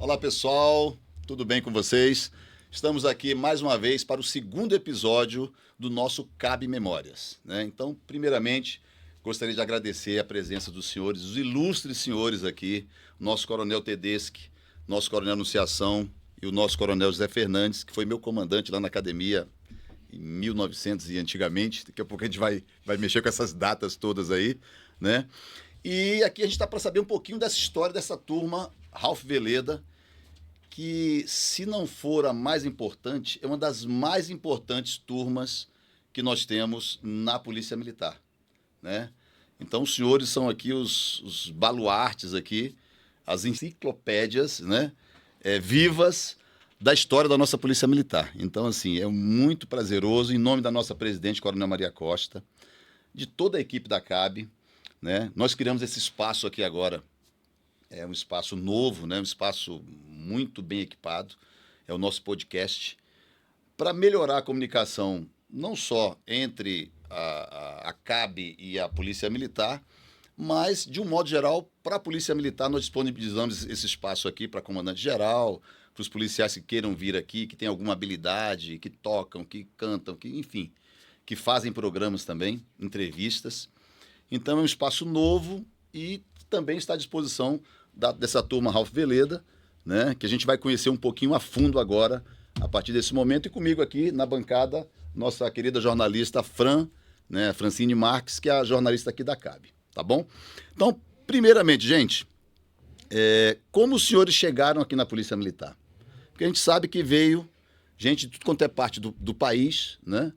Olá, pessoal, tudo bem com vocês? Estamos aqui mais uma vez para o segundo episódio do nosso Cabe Memórias, né? Então, primeiramente, gostaria de agradecer a presença dos senhores, os ilustres senhores aqui, nosso Coronel Tedeschi, nosso Coronel Anunciação e o nosso Coronel José Fernandes, que foi meu comandante lá na academia em 1900 e antigamente. Daqui a pouco a gente vai mexer com essas datas todas aí, né? E aqui a gente está para saber um pouquinho dessa história dessa turma, Ralph Veleda, que, se não for a mais importante, é uma das mais importantes turmas que nós temos na Polícia Militar, né? Então, os senhores são aqui os baluartes aqui, as enciclopédias, né, vivas da história da nossa Polícia Militar. Então, assim, é muito prazeroso, em nome da nossa presidente, Coronel Maria Costa, de toda a equipe da CAB, né? Nós criamos esse espaço aqui agora. É um espaço novo, né? Um espaço muito bem equipado. É o nosso podcast. Para melhorar a comunicação, não só entre a CAB e a Polícia Militar, mas, de um modo geral, para a Polícia Militar, nós disponibilizamos esse espaço aqui para comandante-geral, para os policiais que queiram vir aqui, que têm alguma habilidade, que tocam, que cantam, que, enfim, que fazem programas também, entrevistas. Então, é um espaço novo e também está à disposição dessa turma Ralph Veleda, né, que a gente vai conhecer um pouquinho a fundo agora, a partir desse momento. E comigo aqui na bancada, nossa querida jornalista né, Francine Marques, que é a jornalista aqui da CAB, tá bom? Então, primeiramente, gente, como os senhores chegaram aqui na Polícia Militar? Porque a gente sabe que veio gente de tudo quanto é parte do país, né,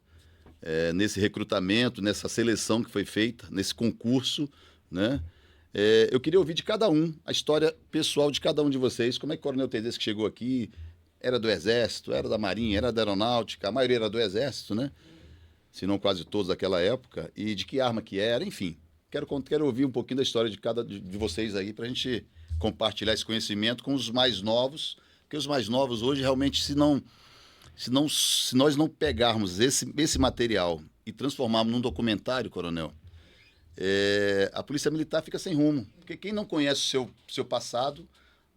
nesse recrutamento, nessa seleção que foi feita, nesse concurso, né? Eu queria ouvir de cada um, a história pessoal de cada um de vocês. Como é que o Coronel Tedeschi chegou aqui? Era do Exército, era da Marinha, era da Aeronáutica, a maioria era do Exército, né? Se não quase todos daquela época. E de que arma que era, enfim. Quero ouvir um pouquinho da história de cada de vocês aí, para a gente compartilhar esse conhecimento com os mais novos, porque os mais novos hoje realmente, se nós não pegarmos esse material e transformarmos num documentário, Coronel, a Polícia Militar fica sem rumo, porque quem não conhece o seu passado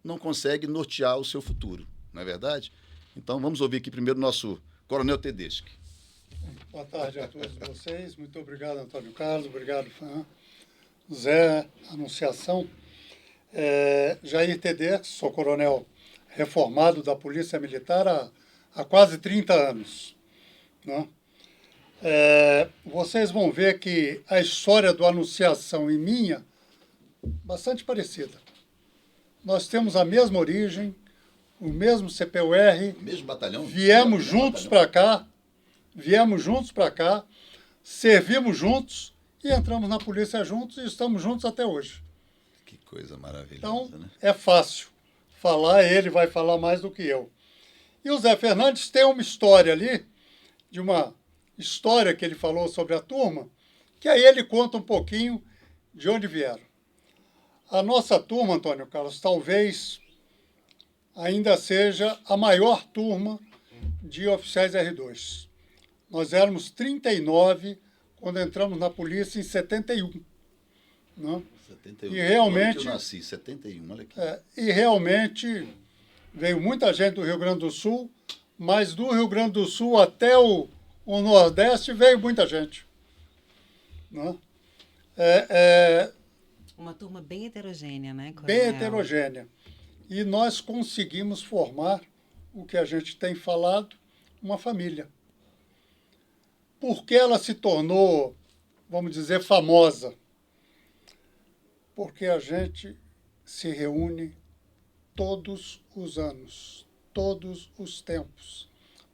não consegue nortear o seu futuro, não é verdade? Então, vamos ouvir aqui primeiro o nosso Coronel Tedeschi. Boa tarde a todos vocês. Muito obrigado, Antônio Carlos. Obrigado, Zé, Anunciação. Jair Tedeschi, sou coronel reformado da Polícia Militar há quase 30 anos, né? Vocês vão ver que a história do Anunciação e minha, bastante parecida. Nós temos a mesma origem, o mesmo CPUR, mesmo batalhão? Viemos juntos para cá, servimos juntos e entramos na polícia juntos e estamos juntos até hoje. Que coisa maravilhosa, então, né? É fácil falar, ele vai falar mais do que eu. E o Zé Fernandes tem uma história ali, de uma história que ele falou sobre a turma, que aí ele conta um pouquinho de onde vieram. A nossa turma, Antônio Carlos, talvez ainda seja a maior turma de oficiais R2. Nós éramos 39 quando entramos na polícia em 71. Né? 71. E realmente, eu nasci, 71, olha aqui. E realmente veio muita gente do Rio Grande do Sul, mas do Rio Grande do Sul até o Nordeste veio muita gente. Né? Uma turma bem heterogênea, né, Coronel? Bem heterogênea. E nós conseguimos formar o que a gente tem falado, uma família. Por que ela se tornou, vamos dizer, famosa? Porque a gente se reúne todos os anos, todos os tempos.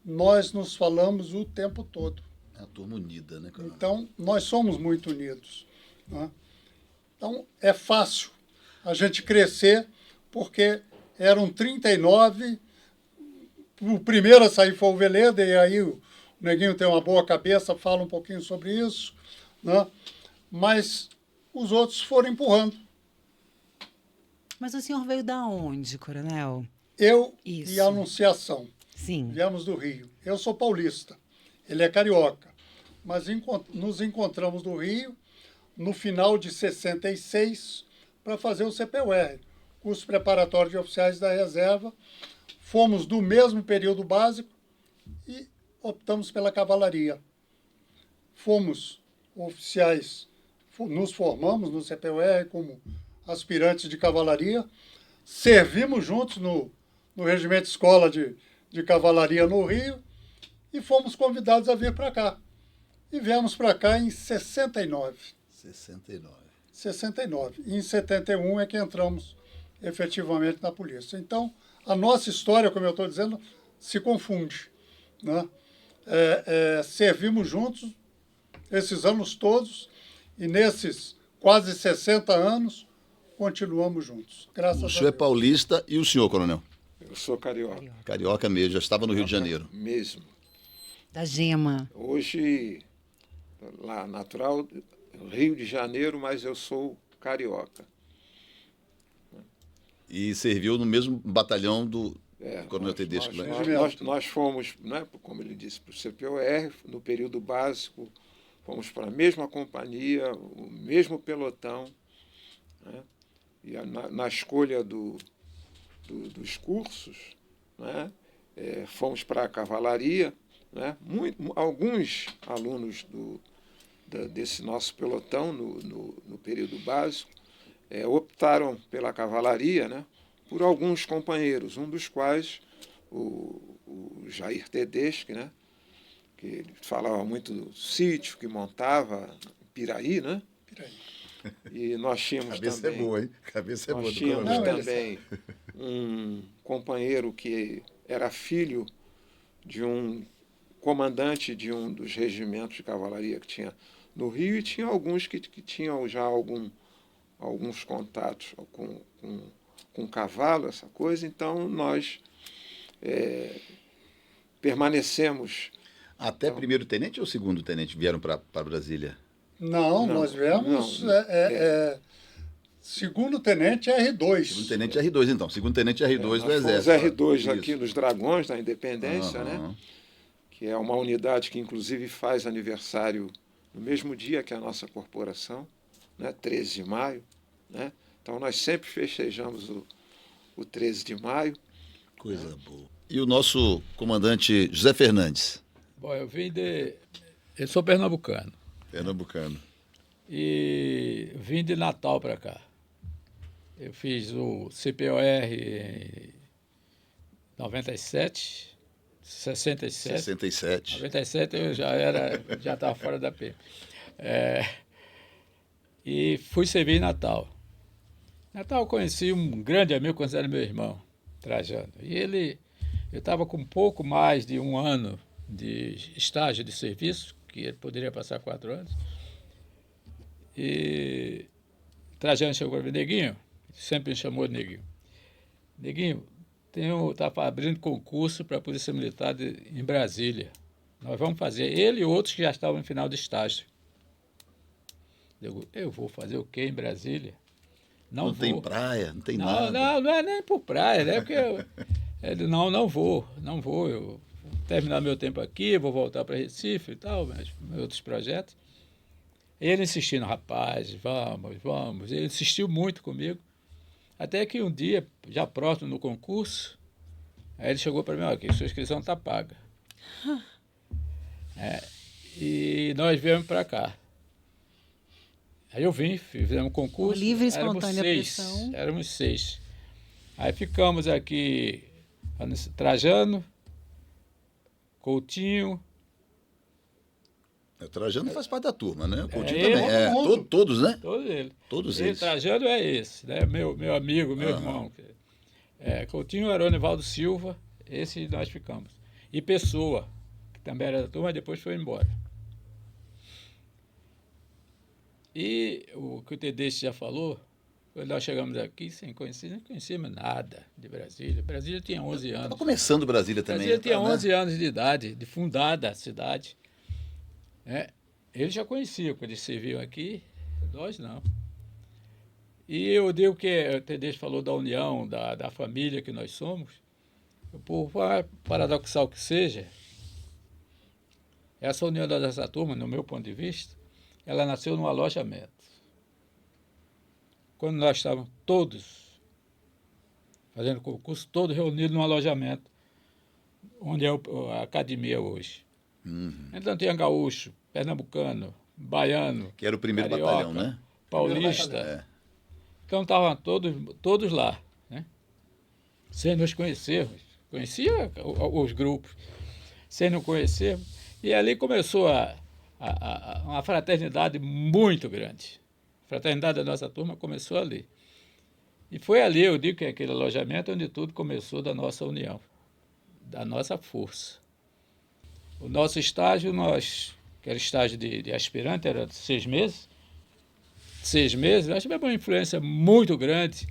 Nós nos falamos o tempo todo. É a turma unida, né, Coronel? Então, nós somos muito unidos. Né? Então, é fácil a gente crescer, porque eram 39, o primeiro a sair foi o Veleda, e aí o Neguinho tem uma boa cabeça, fala um pouquinho sobre isso, né? Mas os outros foram empurrando. Mas o senhor veio da onde, Coronel? Eu Isso. e a Anunciação. Sim. Viemos do Rio. Eu sou paulista, ele é carioca. Mas nos encontramos no Rio no final de 66 para fazer o CPUR. curso preparatório de oficiais da reserva, fomos do mesmo período básico e optamos pela cavalaria. Fomos oficiais, nos formamos no CPUR como aspirantes de cavalaria, servimos juntos no Regimento Escola de Cavalaria no Rio e fomos convidados a vir para cá. E viemos para cá em 69. 69. 69. E em 71 é que entramos efetivamente na polícia. Então, a nossa história, como eu estou dizendo, se confunde, né? Servimos juntos esses anos todos e nesses quase 60 anos continuamos juntos. Graças a O senhor é Deus. paulista e o senhor, coronel? Eu sou carioca. Carioca mesmo, já estava no Rio de Janeiro. Mesmo. Da Gema. Hoje, lá natural, Rio de Janeiro, mas eu sou carioca. E serviu no mesmo batalhão do Coronel Nós, Tedesco. nós, Né? nós fomos, né, como ele disse, para o CPUR, no período básico, fomos para a mesma companhia, o mesmo pelotão, né, e na escolha dos cursos, né, fomos para a cavalaria, né, alguns alunos desse nosso pelotão no período básico optaram pela cavalaria, né, por alguns companheiros, um dos quais o Jair Tedeschi, né, que ele falava muito do sítio que montava em Piraí, né? Piraí. E nós tínhamos Cabeça também, é boa, hein? Cabeça é boa. nós do tínhamos coronel. também um companheiro que era filho de um comandante de um dos regimentos de cavalaria que tinha no Rio, e tinha alguns que tinham já alguns contatos com cavalo, essa coisa. Então nós permanecemos. Até primeiro tenente ou segundo tenente vieram para Brasília? Não, nós viemos segundo tenente R2. Segundo tenente R2, então. Segundo tenente R2 do Nós fomos Exército. R2 Isso. aqui nos Dragões da Independência, né? Aham. Que é uma unidade que inclusive faz aniversário no mesmo dia que a nossa corporação, né? 13 de maio. Né? Então nós sempre festejamos o 13 de maio. Coisa boa. E o nosso comandante José Fernandes? Bom, eu sou pernambucano Pernambucano. e vim de Natal para cá. Eu fiz o CPOR em 97, 67. 67. 97 eu já estava fora da PM. E fui servir em Natal. Natal eu conheci um grande amigo, considerado meu irmão, Trajano. E eu estava com um pouco mais de um ano de estágio de serviço, que ele poderia passar 4 anos. E Trajano chegou para mim, Neguinho, sempre me chamou de Neguinho. Neguinho, está abrindo concurso para a Polícia Militar em Brasília. Nós vamos fazer. Ele e outros que já estavam no final de estágio. Eu vou fazer o quê em Brasília? Não vou. tem praia, não tem nada. Não é nem por praia, né? Porque ele, não vou. Eu vou terminar meu tempo aqui, vou voltar para Recife e tal, mas outros projetos. Ele insistindo, rapaz, vamos. Ele insistiu muito comigo. Até que um dia, já próximo no concurso, aí ele chegou para mim, olha, sua inscrição está paga. E nós viemos para cá. Aí eu vim, fizemos um concurso. Por livre e espontânea pressão. Éramos 6. Aí ficamos aqui, Trajano, Coutinho. O Trajano faz parte da turma, né? O Coutinho ele, também. Todos, né? Todos eles. Todos Ele, eles. Trajano é esse, né? Meu amigo, meu irmão. Coutinho era o Anivaldo Silva, esse nós ficamos. E Pessoa, que também era da turma, mas depois foi embora. E o que o Tedeschi já falou, quando nós chegamos aqui, sem conhecer, não conhecíamos nada de Brasília. Brasília tinha 11 anos. Estava começando Brasília também. Brasília tinha né? 11 anos de idade, de fundada a cidade. Ele já conhecia, quando eles serviam aqui, nós não. E eu digo que o Tedeschi falou da união, da família que nós somos, por paradoxal que seja, essa união dessa turma, no meu ponto de vista, ela nasceu num alojamento. Quando nós estávamos todos fazendo concurso, todos reunidos num alojamento, onde é a academia hoje. Então tinha gaúcho, pernambucano, baiano, Que era o primeiro carioca, batalhão, né? paulista. Então estavam todos lá, né? Sem nos conhecermos. Conhecia os grupos, sem nos conhecermos. E ali começou uma fraternidade muito grande. A fraternidade da nossa turma começou ali. E foi ali, eu digo que é aquele alojamento onde tudo começou da nossa união, da nossa força. O nosso estágio, que era estágio de aspirante, era de 6 meses. 6 meses, nós tivemos uma influência muito grande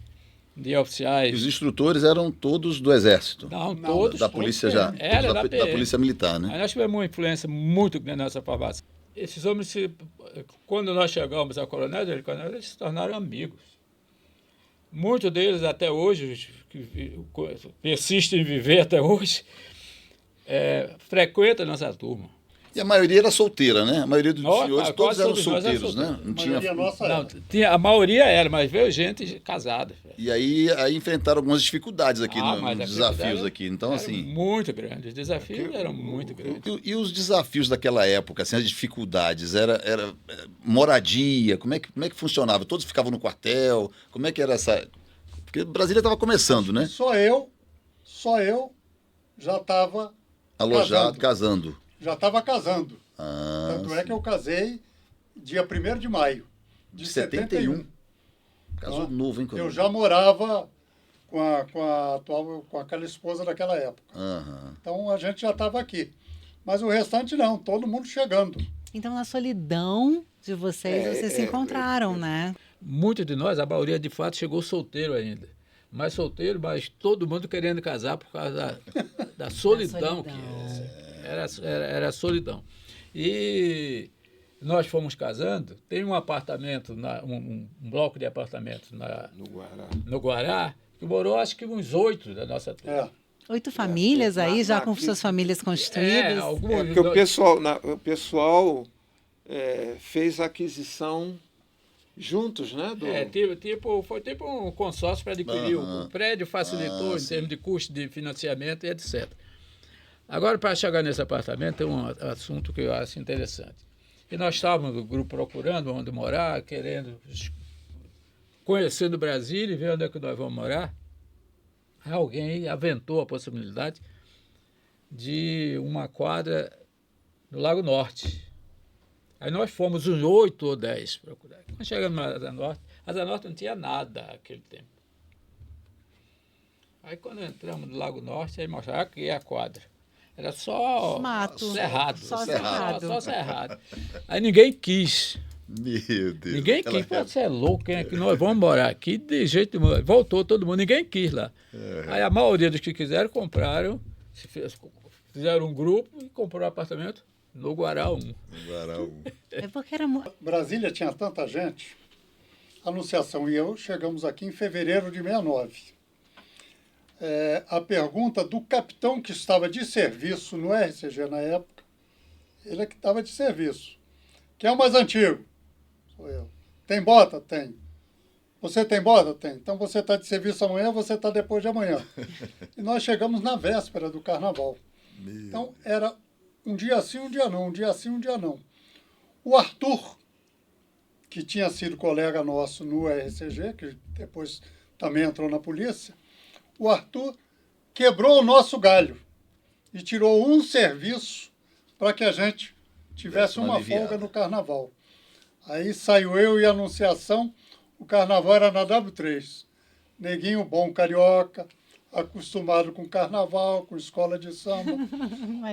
de oficiais. E os instrutores eram todos do Exército. Não, todos. Da polícia já. Era todos da Polícia Militar, né? Aí nós tivemos uma influência muito grande na nossa formação. Esses homens, quando nós chegamos a coronel, eles se tornaram amigos. Muitos deles, até hoje, os que persistem em viver até hoje, frequentam a nossa turma. E a maioria era solteira, né? A maioria dos Nossa, senhores, quase todos eram todos nós eram solteiros, né? solteiros. Não tinha... maioria nossa Não, era. a maioria era, mas veio gente casada. E aí enfrentaram algumas dificuldades aqui, Mas nos a desafios dificuldade aqui. Então, era assim... muito grande. Os desafios eram muito grandes. E os desafios daquela época, assim, as dificuldades, era moradia, como é que funcionava? Todos ficavam no quartel? Como é que era essa... Porque Brasília estava começando, né? Só eu já estava Alojado, casando. Já estava casando. Ah, Tanto é que eu casei dia 1º de maio de 71. Casou Ah, novo, hein, Eu Coronel? já morava com aquela esposa daquela época. Aham. Então a gente já estava aqui. Mas o restante não, todo mundo chegando. Então, na solidão de vocês se encontraram, né? Muitos de nós, a maioria de fato, chegou solteiro ainda. Mas solteiro, mas todo mundo querendo casar por causa da solidão. Que era a solidão. E nós fomos casando. Tem um apartamento, um bloco de apartamentos no Guará, que morou acho que uns 8 da nossa turma. 8 famílias aí, já com suas famílias construídas. Alguns. Porque o pessoal fez a aquisição juntos, né? Foi tipo um consórcio para adquirir o prédio, facilitou em termos de custo de financiamento e etc. Agora, para chegar nesse apartamento, tem um assunto que eu acho interessante. E nós estávamos no grupo procurando onde morar, querendo, conhecendo o Brasil e ver onde é que nós vamos morar. Alguém aventou a possibilidade de uma quadra no Lago Norte. Aí nós fomos uns 8 ou 10 procurar. Quando chegamos na Asa Norte não tinha nada naquele tempo. Aí quando entramos no Lago Norte, aí mostraram aqui é a quadra. Era só Mato. cerrado. Só cerrado. Só cerrado. Aí ninguém quis. Meu Deus. Ninguém quis. Pô, você é louco, quem é que nós vamos morar aqui? De jeito nenhum. Voltou todo mundo, ninguém quis lá. Aí a maioria dos que quiseram compraram, fizeram um grupo e comprou um apartamento no Guará 1. É porque era Brasília tinha tanta gente. A Anunciação e eu chegamos aqui em fevereiro de 69. A pergunta do capitão que estava de serviço no RCG na época, ele é que estava de serviço. Quem é o mais antigo? Sou eu. Tem bota? Tem. Você tem bota? Tem. Então você está de serviço amanhã, você está depois de amanhã. E nós chegamos na véspera do carnaval. Então era um dia sim, um dia não, um dia sim, um dia não. O Arthur, que tinha sido colega nosso no RCG, que depois também entrou na polícia, o Arthur quebrou o nosso galho e tirou um serviço para que a gente tivesse uma folga no carnaval. Aí saiu eu e a Anunciação, o carnaval era na W3. Neguinho bom carioca, acostumado com carnaval, com escola de samba.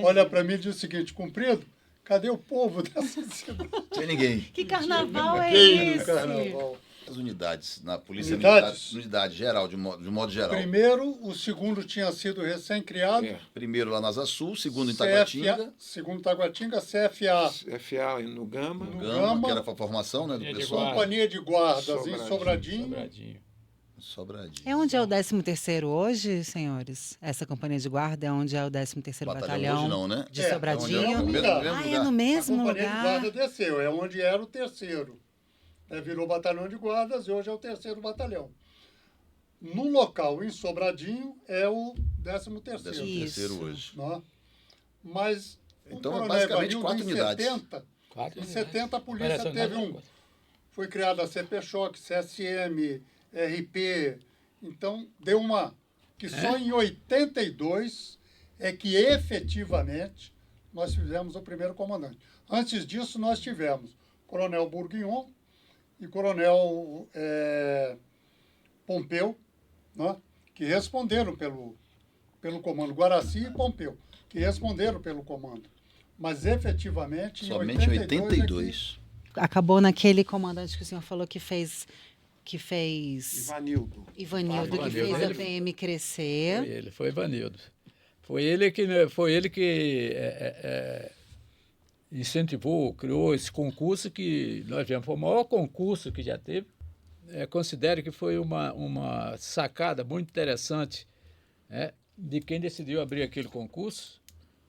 Olha para mim e diz o seguinte, Cumprido, cadê o povo dessa cidade? Sem ninguém. Que carnaval é Ninguém no esse? carnaval. As unidades na Polícia Unidades? Militar, unidade geral, de modo geral. Primeiro, o segundo tinha sido recém-criado. Primeiro lá na Asa Sul, segundo em Taguatinga. Segundo em Taguatinga, CFA. FA no Gama. No Gama, Gama. que era para formação, né, do Companhia de pessoal. guarda. Companhia de Guardas em Sobradinho. Sobradinho. Sobradinho. É onde é o 13º hoje, senhores? Essa companhia de guarda é onde é o 13º Batalhão hoje não, né? de É, Sobradinho? onde é o mesmo Ah, é no A mesmo Companhia de lugar? Guarda desceu, é onde era o 3º. Virou Batalhão de Guardas e hoje é o 3º Batalhão. No local, em Sobradinho, é o 13º. 13º Isso. hoje. Né? Mas Então, o Coronel basicamente, Evanildo, 4 em unidades. 70, Quatro em unidades. 70 a polícia Parece teve nada. foi criada a CP-Choque, CSM, RP. Então, deu uma... Que só em 82 é que efetivamente nós fizemos o primeiro comandante. Antes disso, nós tivemos Coronel Bourguignon e Coronel Pompeu, né, que responderam pelo comando. Guaraci e Pompeu, que responderam pelo comando. Mas efetivamente, Somente em 82. Acabou naquele comandante que o senhor falou que fez Ivanildo. Ivanildo, que Ivanildo. fez a PM crescer. Foi Ivanildo. Foi ele que incentivou, criou esse concurso que nós vemos. Foi o maior concurso que já teve. Considero que foi uma sacada muito interessante, né, de quem decidiu abrir aquele concurso.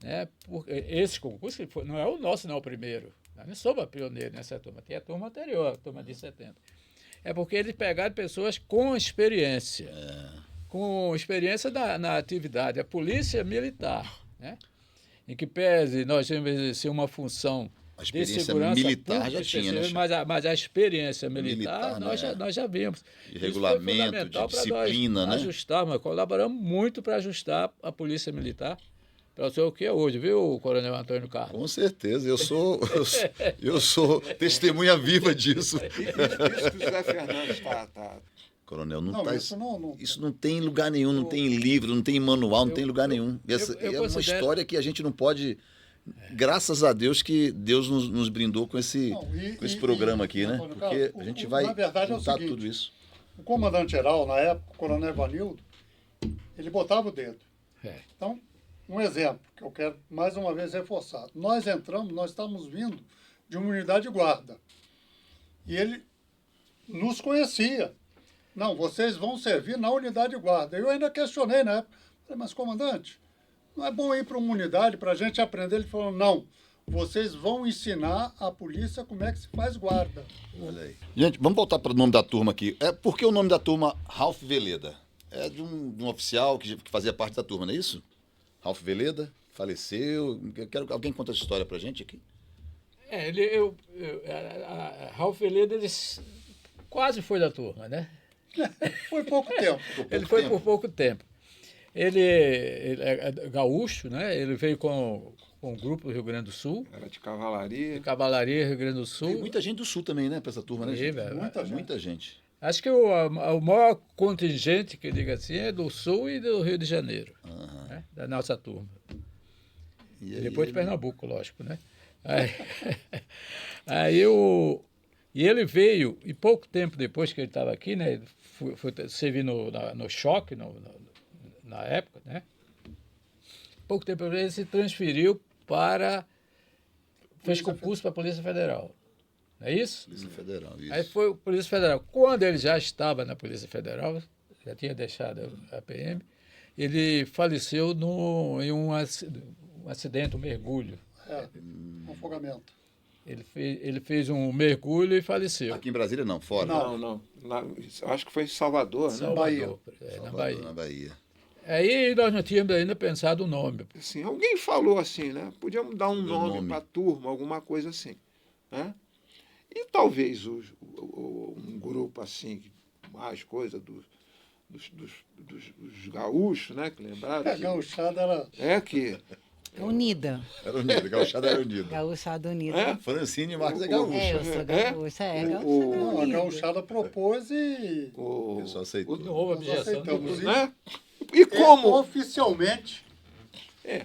Né, esse concurso não é o nosso, não é o primeiro. Nós não somos pioneiros nessa turma. Tem a turma anterior, a turma de 70. É porque eles pegaram pessoas com experiência. Com experiência na atividade. A polícia militar, né, em que pese nós temos exercer uma função A de experiência segurança militar pública, já tinha, né, chefe? mas a experiência militar, Militar, nós já vimos. De Isso foi regulamento, de fundamental para disciplina, nós né? ajustarmos, colaboramos muito para ajustar a polícia militar para ser o que é hoje, viu, Coronel Antônio Carlos? Com certeza, eu sou testemunha viva disso. Isso que o Zé Fernandes está. Coronel, não Não, tá, isso não não tem em lugar nenhum, não tem em livro, não tem em manual, não tem em lugar nenhum. E essa eu é uma considero- história que a gente não pode... Graças a Deus que Deus nos brindou com esse, Não, com esse programa aqui, né? Antônio Porque Carlos, a gente na vai verdade é o juntar seguinte, tudo isso. O comandante-geral, na época, o Coronel Evanildo, ele botava o dedo. É. Então, um exemplo que eu quero mais uma vez reforçar. Nós estávamos vindo de uma unidade de guarda. E ele nos conhecia. Não, vocês vão servir na unidade de guarda. Eu ainda questionei na época. Falei, mas comandante, não é bom ir para uma unidade para a gente aprender? Ele falou, não, vocês vão ensinar a polícia como é que se faz guarda. Olha aí. Gente, vamos voltar para o nome da turma aqui. Por que o nome da turma Ralph Veleda? É de um oficial que fazia parte da turma, não é isso? Ralph Veleda faleceu. Alguém conta essa história pra gente aqui? A Ralph Veleda, ele quase foi da turma, né? Foi pouco tempo. Ele foi por pouco tempo. Ele é gaúcho, né? Ele veio com um grupo do Rio Grande do Sul, Era de cavalaria. de Cavalaria Rio Grande do Sul. Tem muita gente do Sul também, né, pra essa turma, né? Sim, gente? velho. Muita gente. Acho que o maior contingente, que diga assim, é do Sul e do Rio de Janeiro, né? Da nossa turma. E E aí depois de ele- Pernambuco, lógico, né? E ele veio, e pouco tempo depois que ele estava aqui, né? Foi servir no choque, na época, né? Pouco tempo depois ele se transferiu fez concurso para a Polícia Federal. Não é isso? Polícia Federal, isso. Aí foi a Polícia Federal. Quando ele já estava na Polícia Federal, já tinha deixado a PM, ele faleceu em um acidente, um mergulho. Um afogamento. Ele fez um mergulho e faleceu. Aqui em Brasília não, fora. Não. Acho que foi em Salvador, né? Salvador, na Salvador, Bahia. na Bahia. Aí nós não tínhamos ainda pensado o nome. Assim, alguém falou assim, né? Podíamos dar um nome nome. para a turma, alguma coisa assim. Né? E talvez um grupo assim, mais coisa dos gaúchos, né? Que lembraram. A gauchada era... Que Unida. Era unido, Gauchada era unido. Gaúchada Unida. É? Francine Marques é É, gaúcho. eu sou gaúcha, gaúcha Não, a unida. gauchada propôs e... O pessoal aceitou. Não houve Nós objeção. aceitamos. né? E como? Oficialmente.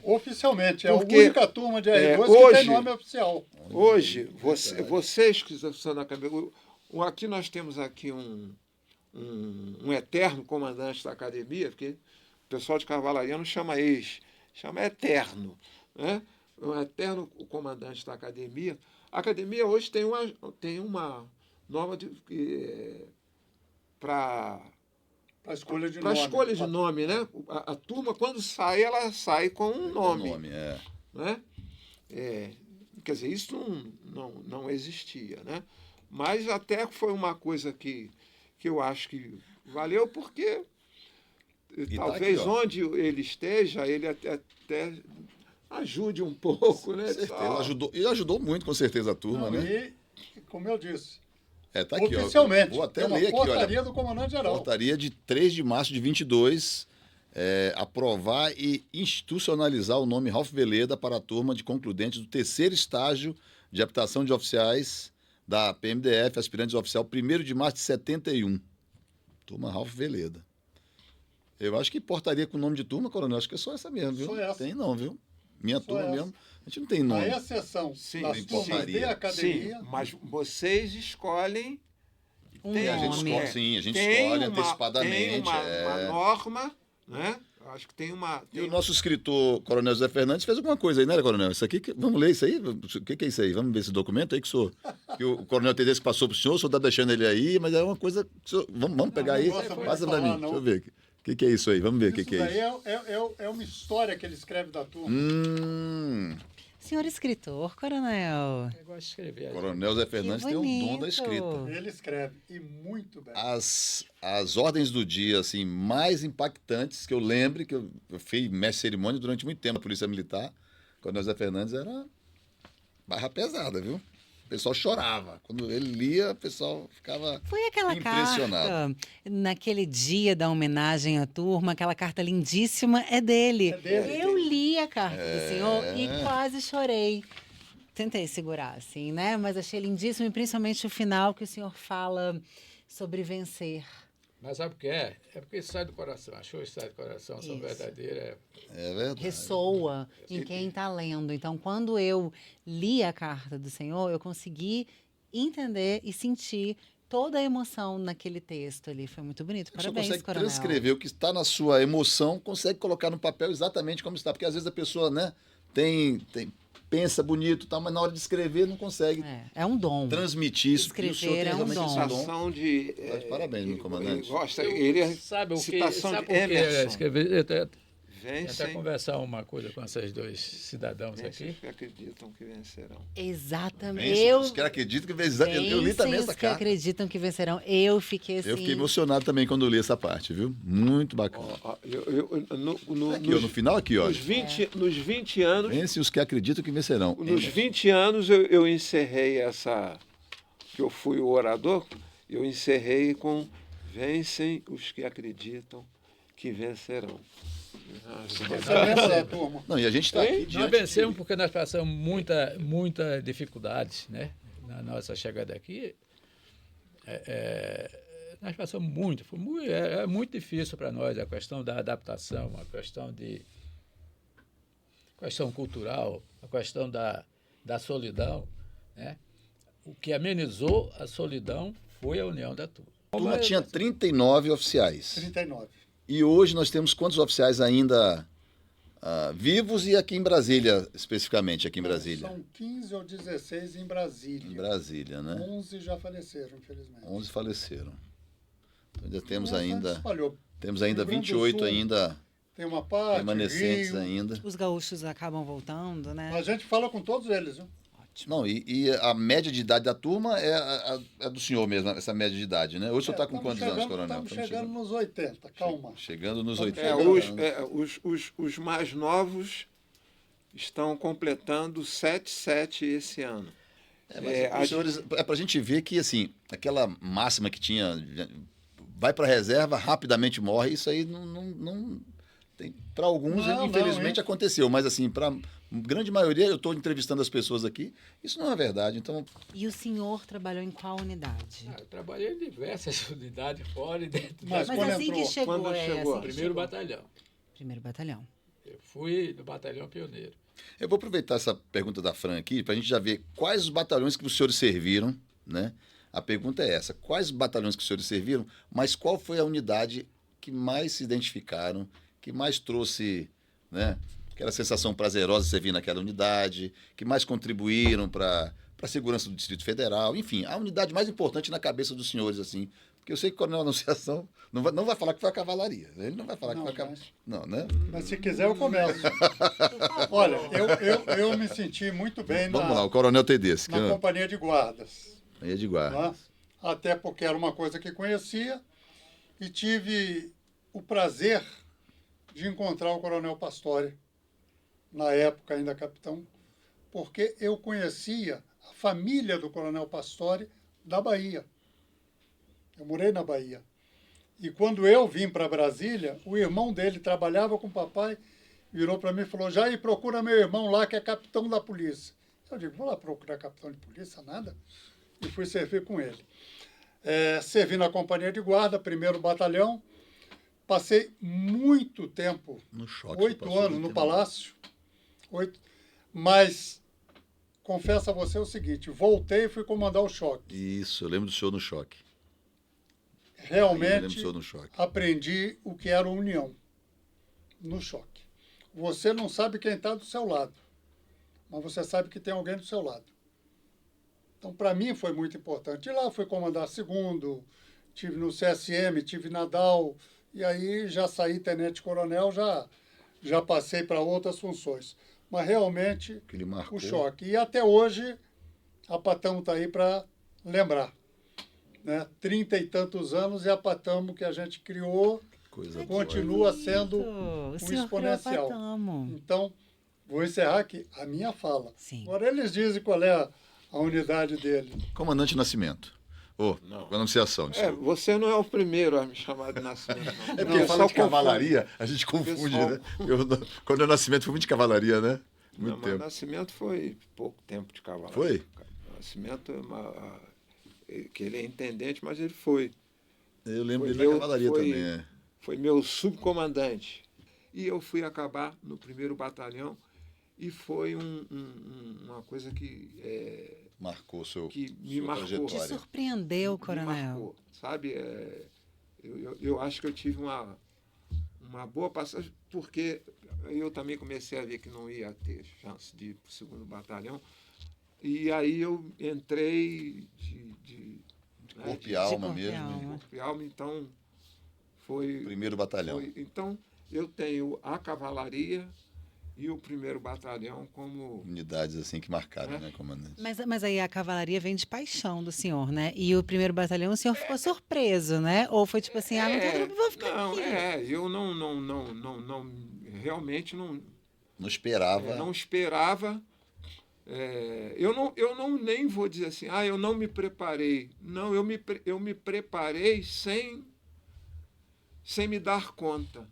Oficialmente. É Porque, a única turma de R2 que hoje- tem nome oficial. Hoje, vocês que estão na cabeça. Aqui nós temos aqui um eterno comandante da academia, porque o pessoal de cavalaria não chama chama eterno. Né? Um eterno comandante da academia. A academia hoje tem uma nova para Para escolha de para nome. escolha de nome, né? A turma, quando sai, ela sai com um nome. Né? Quer dizer, isso não existia, né? Mas até foi uma coisa que eu acho que valeu, porque E tá talvez aqui, ó. onde ele esteja, ele até ajude um pouco, né? Com certeza, Ó, ajudou muito, com certeza, a turma, Não, né? e, como eu disse, Tá aqui, ó. oficialmente, Vou até tem uma ler aqui, portaria olha. do comandante-geral. Portaria de 3 de março de 22, aprovar e institucionalizar o nome Ralph Veleda para a turma de concludentes do terceiro estágio de habitação de oficiais da PMDF, aspirantes oficial, 1º de março de 71. Turma Ralph Veleda. Eu acho que portaria com nome de turma, coronel, acho que é só essa mesmo, viu? Só essa. Tem não, viu? Minha Só turma essa. mesmo, a gente não tem nome. A exceção Sim, das sim, turmas de portaria. academia, sim, mas vocês escolhem. Um Tem- A gente nome. escolhe, sim, a gente tem escolhe uma- antecipadamente. Tem uma norma, né? Acho que tem uma. E o nosso escritor, Coronel José Fernandes, fez alguma coisa aí, né, Coronel? Isso aqui, vamos ler isso aí? O que é isso aí? Vamos ver esse documento aí que o Coronel Tedesco passou para o senhor está deixando ele aí, mas é uma coisa... Vamos pegar não aí, gosta muito passa de para falar, mim, não. deixa eu ver. O que é isso aí? Vamos ver o isso que é daí isso. é uma história que ele escreve da turma. Senhor escritor, coronel. Eu gosto de escrever. Coronel José Fernandes tem o dom bonito. da escrita. Ele escreve, e muito bem. As ordens do dia assim, mais impactantes que eu lembre, que eu fui mestre de cerimônia durante muito tempo na Polícia Militar, Coronel José Fernandes era barra pesada, viu? O pessoal chorava. Quando ele lia, o pessoal ficava Foi aquela impressionado. carta, naquele dia da homenagem à turma, aquela carta lindíssima, é dele. É dele. Eu li a carta do senhor e quase chorei. Tentei segurar, assim, né? Mas achei lindíssimo, e principalmente o final que o senhor fala sobre vencer. Mas sabe o que é? É porque isso sai do coração. Achou que sai do coração, são Isso. verdadeiras. É verdade. Ressoa em quem está lendo. Então, quando eu li a carta do Senhor, eu consegui entender e sentir toda a emoção naquele texto ali. Foi muito bonito. Você Parabéns, consegue coronel. transcrever o que está na sua emoção, consegue colocar no papel exatamente como está. Porque às vezes a pessoa, né, pensa bonito, tá, mas na hora de escrever não consegue É um dom. transmitir isso. E o senhor Escrever tem é um realmente dom. esse dom. Citação de. Tá de parabéns, meu comandante. Gosta, ele é Sabe o que? citação Sabe de por que eu Emerson. escrevi? Eu até Vencem conversar uma coisa com esses dois cidadãos aqui. os que acreditam que vencerão. Exatamente. Vence, Eu os que acreditam que eu li também vencem essa os que carta. acreditam que vencerão. Eu fiquei assim. Eu fiquei emocionado também quando li essa parte, viu? Muito bacana. Ó, Aqui, ó, no final aqui, ó. nos 20 anos, Vence os que acreditam que vencerão. nos 20 anos eu encerrei essa. Que eu fui o orador, eu encerrei com vencem os que acreditam que vencerão. Você lembra da turma? Não, e a gente está aqui Nós diante vencemos porque nós passamos muita dificuldades, né? Na nossa chegada aqui, nós passamos muito. É muito difícil para nós a questão da adaptação, a questão cultural, a questão da solidão, né? O que amenizou a solidão foi a união da turma. A turma tinha 39 oficiais. 39. E hoje nós temos quantos oficiais ainda vivos e aqui em Brasília, especificamente aqui em Brasília? São 15 ou 16 em Brasília. Em Brasília, né? 11 já faleceram, infelizmente. 11 faleceram. Então ainda temos O restante ainda, espalhou. temos ainda Rio Grande do 28 Sul, ainda Tem uma parte, remanescentes Rio. ainda. Os gaúchos acabam voltando, né? A gente fala com todos eles, viu? Não, e a média de idade da turma é a do senhor mesmo, essa média de idade, né? Hoje o senhor está com Estamos quantos anos, coronel? Estamos chegando nos 80, calma. Chegando nos Estamos 80 chegando. anos. Os mais novos estão completando 77 esse ano. Os senhores, é para a gente ver que, assim, aquela máxima que tinha, vai para a reserva, rapidamente morre, isso aí não tem. Para alguns, Não, infelizmente, aconteceu, mas, assim, para a grande maioria, eu estou entrevistando as pessoas aqui, isso não é verdade. Então, E o senhor trabalhou em qual unidade? Eu trabalhei em diversas unidades fora e dentro Mas da Mas quando assim entrou- que chegou, quando chegou? assim que primeiro chegou. batalhão. Primeiro batalhão. Eu fui no batalhão pioneiro. eu vou aproveitar essa pergunta da Fran aqui, para a gente já ver quais os batalhões que os senhores serviram, né? A pergunta é essa, quais batalhões que os senhores serviram, mas qual foi a unidade que mais se identificaram, que mais trouxe, né, aquela sensação prazerosa de servir naquela unidade, que mais contribuíram para a segurança do Distrito Federal, enfim, a unidade mais importante na cabeça dos senhores, assim, porque eu sei que o Coronel Anunciação não vai falar que foi a cavalaria, ele não vai falar que Não, foi a cavalaria, não, né? Mas se quiser eu começo. Olha, eu me senti muito bem Vamos lá, o Coronel Tedesco, na companhia de guardas. aí é de guarda. Tá? Até porque era uma coisa que conhecia e tive o prazer de encontrar o Coronel Pastore, na época ainda capitão, porque eu conhecia a família do Coronel Pastore da Bahia. Eu morei na Bahia. E quando eu vim para Brasília, o irmão dele trabalhava com o papai, virou para mim e falou: Jair, procura meu irmão lá, que é capitão da polícia. Eu digo: vou lá procurar capitão de polícia, nada. E fui servir com ele. Servi na companhia de guarda, 1º batalhão. Passei muito tempo, No choque. 8 anos no palácio. Mas confesso a você o seguinte: voltei e fui comandar o choque. Isso, eu lembro do senhor no choque. Eu lembro do Realmente senhor no choque. aprendi o que era união no choque. Você não sabe quem está do seu lado, mas você sabe que tem alguém do seu lado. Então, para mim, foi muito importante. E lá fui comandar 2º, tive no CSM, tive na DAO, e aí já saí tenente-coronel, já passei para outras funções. Mas realmente, Que ele marcou. o choque. E até hoje, a Patamo está aí para lembrar. Né? 30 e tantos anos e a Patamo que a gente criou Coisa boa. continua sendo O um senhor exponencial. Patamo. Então, vou encerrar aqui a minha fala. Sim. Agora eles dizem qual é a unidade dele. Comandante Nascimento. Não. Anunciação. Desculpa. Você não é o primeiro a me chamar de Nascimento. Não. É porque Não, fala só de cavalaria, a gente confunde, Pessoal. né? Quando é Nascimento, foi muito de cavalaria, né? Não, Muito mas tempo. Nascimento foi pouco tempo de cavalaria. Foi? Nascimento que ele é intendente, mas ele foi. Eu lembro Foi dele da meu- cavalaria foi- também. É. Foi meu subcomandante. E eu fui acabar no 1º batalhão e foi uma coisa Marcou que me sua marcou. Te trajetória. surpreendeu, me coronel. marcou, sabe? Eu acho que eu tive uma boa passagem, porque eu também comecei a ver que não ia ter chance de ir para o 2º batalhão. E aí eu entrei de Corpo e alma corpo e mesmo. alma. corpo e alma, então foi. 1º batalhão. Então, eu tenho a cavalaria e o 1º batalhão como. Unidades assim que marcaram, né, comandante? Mas aí a cavalaria vem de paixão do senhor, né? E o 1º batalhão, o senhor ficou surpreso, né? Ou foi tipo assim, não tem problema, vou ficar não, aqui. eu não realmente não Não não esperava. Eu não nem vou dizer assim, eu não me preparei. Não, eu me preparei sem me dar conta.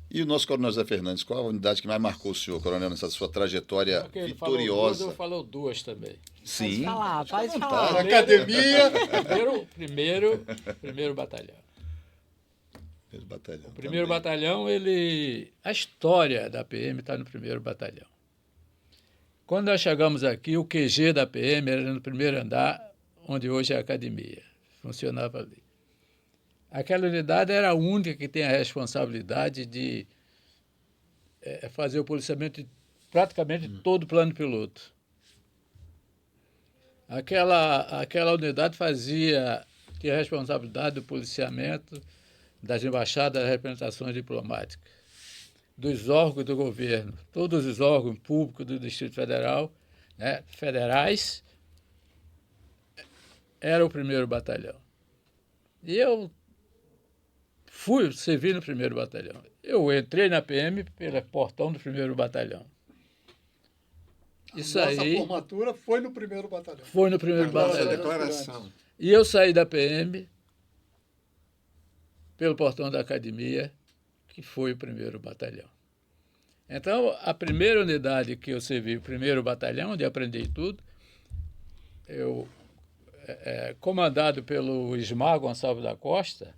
E o nosso coronel Zé Fernandes, qual a unidade que mais marcou o senhor, coronel, nessa sua trajetória Porque ele falou duas, vitoriosa? eu falou duas também. Sim. Pode à falar. vontade. Academia. Primeiro batalhão. 1º batalhão. O 1º também. batalhão, a história da PM está no 1º batalhão. Quando nós chegamos aqui, o QG da PM era no 1º andar, onde hoje é a academia. Funcionava ali. Aquela unidade era a única que tem a responsabilidade de fazer o policiamento de praticamente todo o plano piloto. Aquela unidade tinha a responsabilidade do policiamento das embaixadas, das representações diplomáticas, dos órgãos do governo, todos os órgãos públicos do Distrito Federal, né, federais, era o 1º batalhão. E eu fui servir no 1º batalhão. Eu entrei na PM pelo portão do 1º batalhão. Isso Nossa aí formatura foi no 1º batalhão. foi no 1º Nossa batalhão. Declaração. E eu saí da PM pelo portão da academia, que foi o 1º batalhão. Então, a primeira unidade que eu servi, o 1º batalhão, onde aprendi tudo, comandado pelo Ismar Gonçalves da Costa,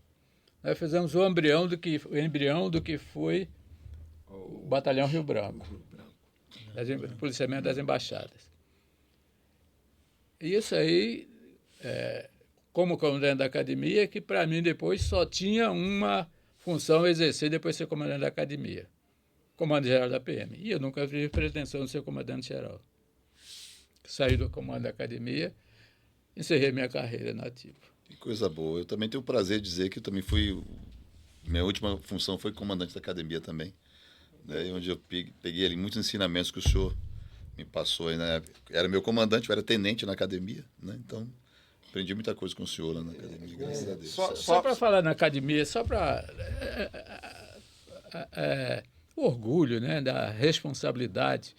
nós fizemos o embrião do que foi o Batalhão Rio Branco, policiamento das embaixadas. E isso aí, como comandante da academia, que para mim depois só tinha uma função a exercer depois de ser comandante da academia, comandante-geral da PM. E eu nunca tive pretensão de ser comandante-geral. Saí do comando da academia, encerrei minha carreira na ativa. Que coisa boa. Eu também tenho o prazer de dizer que eu também minha última função foi comandante da academia também, né, onde eu peguei ali muitos ensinamentos que o senhor me passou aí, né? Era meu comandante, eu era tenente na academia, né? Então, aprendi muita coisa com o senhor lá na academia, graças a Deus. Só para falar na academia, só para... o orgulho, né, da responsabilidade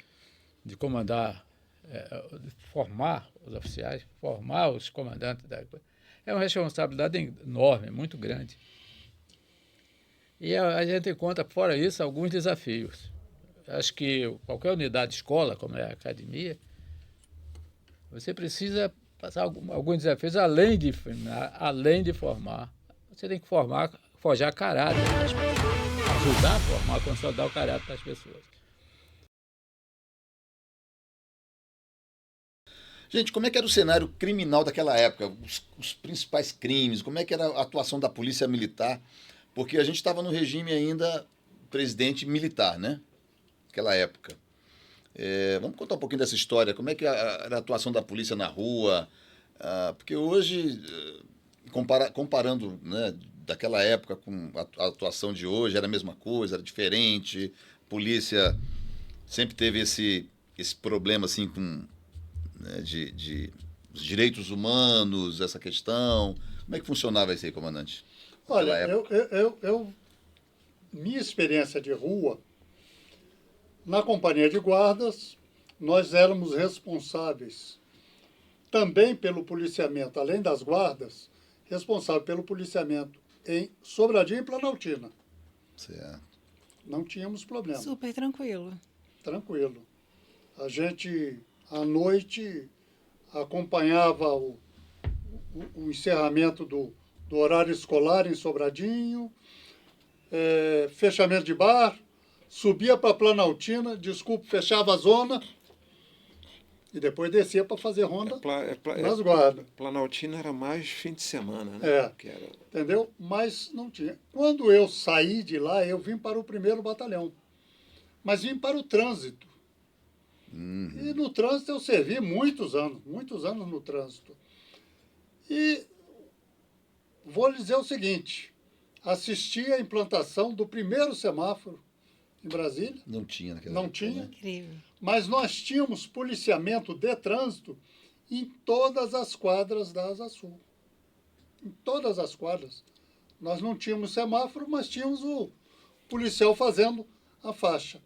de comandar, de formar os oficiais, formar os comandantes é uma responsabilidade enorme, muito grande. E a gente encontra, fora isso, alguns desafios. Acho que qualquer unidade de escola, como é a academia, você precisa passar alguns desafios além de formar. Você tem que forjar caráter das pessoas, ajudar a formar, consolidar o caráter das pessoas. Gente, como é que era o cenário criminal daquela época? Os principais crimes, como é que era a atuação da polícia militar? Porque a gente estava no regime ainda presidente militar, né? Naquela época. Vamos contar um pouquinho dessa história. Como é que era a atuação da polícia na rua? Porque hoje, comparando, né, daquela época com a atuação de hoje, era a mesma coisa, era diferente. A polícia sempre teve esse problema assim com, né, de direitos humanos, essa questão. Como é que funcionava isso aí, comandante? Olha, minha experiência de rua, na companhia de guardas, nós éramos responsáveis também pelo policiamento, além das guardas, responsável pelo policiamento em Sobradinho e Planaltina. Certo. Não tínhamos problema. Super tranquilo. Tranquilo. A gente, à noite, acompanhava o encerramento do horário escolar em Sobradinho, fechamento de bar, subia para Planaltina, fechava a zona e depois descia para fazer ronda nas guardas. Planaltina era mais fim de semana, né? Entendeu? Mas não tinha. Quando eu saí de lá, eu vim para o 1º Batalhão, mas vim para o trânsito. E no trânsito eu servi muitos anos no trânsito. E vou lhe dizer o seguinte, assisti à implantação do primeiro semáforo em Brasília. Não tinha naquela Não época, tinha. né? Incrível. Mas nós tínhamos policiamento de trânsito em todas as quadras da Asa Sul. Em todas as quadras. Nós não tínhamos semáforo, mas tínhamos o policial fazendo a faixa.